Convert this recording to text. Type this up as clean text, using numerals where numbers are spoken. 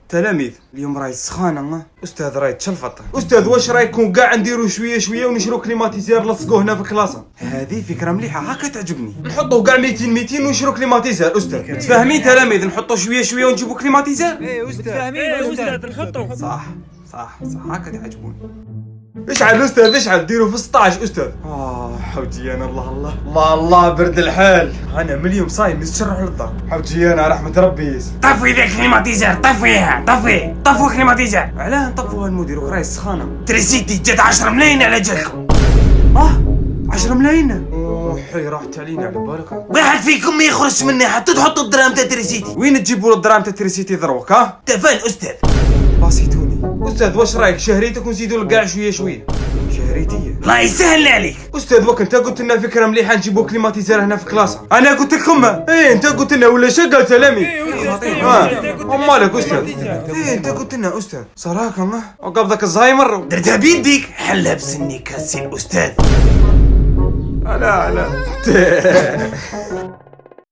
تلاميذ اليوم راهي سخانه. استاذ راهي تشلفط. استاذ واش رايكم كاع نديرو شويه شويه ونشرو كليماتيزير لصقوه هنا في الكلاصه؟ هذه فكره مليحه هكا تعجبني. نحطوا كاع 200 ونشرو كليماتيزير. استاذ متفاهمين تلاميذ؟ نحطوا شويه شويه ونجيبوا كليماتيزير. ايه استاذ نحطوا. صح هكا تعجبوني. اشعل استاذ اشعل، ديروا في 16 استاذ. حوجي انا الله برد الحال. انا من اليوم صايم نتشرح للدار. حوجي انا رحمه ربي. طفي ذاك الكليماتيزر، طفيها طفوا الكليماتيزر. علاه نطفوها المدير وراهي سخانه؟ تريسيتي جات 10 ملايين على جالكم. 10 ملايين. حي راحت علينا على بالك. واحد فيكم ما يخرج مني حتى تحطوا الدراهم تاع تريسيتي. وين تجيبوا الدراهم تاع تريسيتي دروك؟ تفان استاذ. باسيتوني. استاذ واش رايك شهريتك ونزيدوا لك كاع شويه شويه؟ شهريتي الله يسهل عليك. استاذ وك انت قلت لنا فكره مليحه نجيبوا كليماتيزير هنا في كلاسه. انا قلت لكم انت قلت لنا ولا شقال تلاميذ؟ مالك استاذ؟ انت قلت لنا استاذ صراحه ما وقبضك الزهايمر درتها بيديك حلها بسني كاسي الاستاذ. لا